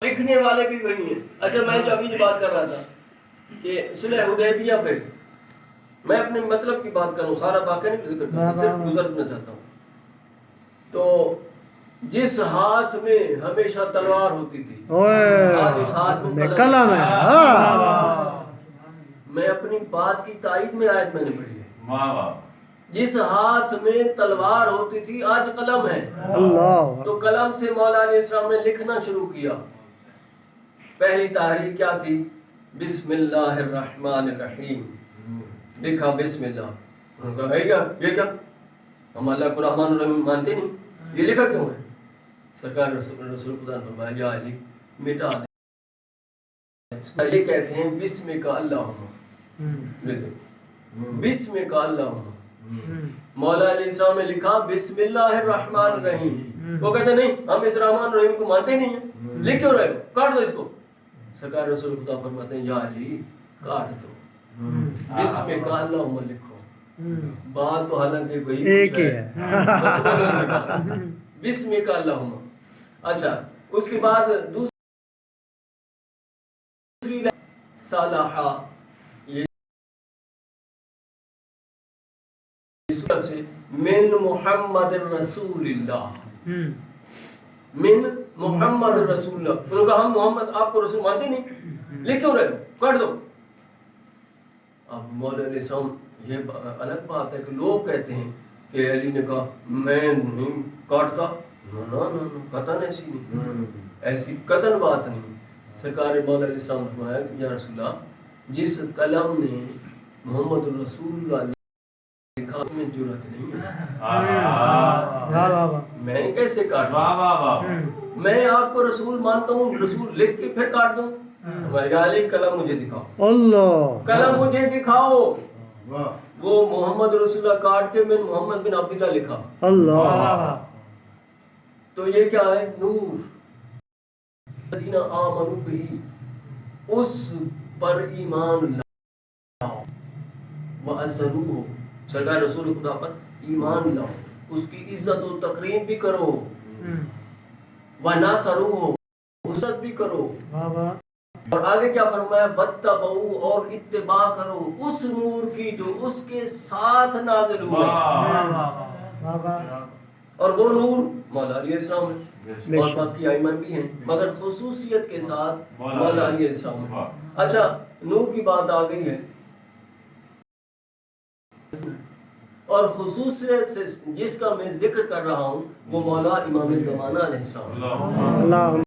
لکھنے والے بھی وہی ہیں. اچھا میں جو ابھی بات کر رہا تھا کہ صلح حدیبیہ پہ میں اپنے مطلب کی بات کروں، سارا واقعہ نہیں ذکر کرتا، صرف گزرنا چاہتا ہوں. تو جس ہاتھ میں ہمیشہ تلوار ہوتی تھی آج اس ہاتھ میں قلم ہے. میں اپنی بات کی تائید میں آیت میں نے پڑھی ہے. جس ہاتھ میں تلوار ہوتی تھی آج قلم ہے. تو قلم سے مولا علیہ السلام نے لکھنا شروع کیا. پہلی تحریر کیا تھی؟ بسم اللہ الرحمن الرحیم. لکھا بسم اللہ. انہوں نے کہا یہ کیا؟ ہم اللہ کو رحمان الرحیم مانتے نہیں، یہ لکھا کیوں ہے؟ سرکار رسول خدا نے فرمایا یا علی مٹا دے. یہ کہتے ہیں بسم کا اللہم، بسم کا اللہم. مولا علیہ السلام نے لکھا بسم اللہ الرحمن الرحیم. وہ کہتے نہیں ہم اس رحمان الرحیم کو مانتے نہیں ہیں، لکھ کیوں رہے ہو؟ کاٹ دو اس کو. سرکار رسول خدا فرماتے ہیں یا علی کاٹ دو، بسم کا اللہم لکھو. بات تو حالانکہ وہی ایک ہی ہے، بسم کا اللہم. اچھا اس کے بعد دوسری صالحہ، یہ سے من محمد رسول اللہ، من محمد رسول اللہ. انہوں نے کہا ہم محمد آپ کو رسول مانتے نہیں، لکھ کیوں رہے ہو؟ کاٹ دو. اب مولا علیہ السلام یہ الگ بات ہے کہ لوگ کہتے ہیں کہ علی نے کہا میں نہیں کاٹتا. قطعاً ایسی نہیں، ایسی قطعاً بات نہیں. سرکار مولا علیہ السلام نے فرمایا یا رسول اللہ جس قلم نے محمد رسول اللہ لکھا اس میں جرأت نہیں ہے. میں کیسے کاٹوں؟ میں آپ کو رسول مانتا ہوں، رسول لکھ کے پھر کاٹ دوں؟ یا علی قلم مجھے دکھاؤ، اللہ قلم مجھے دکھاؤ. وہ محمد رسول اللہ کاٹ کے میں محمد بن عبداللہ لکھا. اللہ تو یہ کیا ہے؟ نور. الذین آمنوا بہ، اس پر ایمان لاؤ. وعزروہ، سرکار رسول خدا پر ایمان لاؤ، اس کی عزت و تکریم بھی کرو. وناصروہ، عزت بھی کرو. اور آگے کیا فرمایا؟ واتبعوا، اور اتباع کرو اس نور کی جو اس کے ساتھ نازل ہوا. اور وہ نور مولا علیہ السلام ہے اور باقی ائمہ بھی ہیں، مگر خصوصیت کے ساتھ مولا علیہ السلام ہے. اچھا نور کی بات آ گئی ہے، اور خصوصیت سے جس کا میں ذکر کر رہا ہوں وہ مولا امام زمانہ علیہ السلام.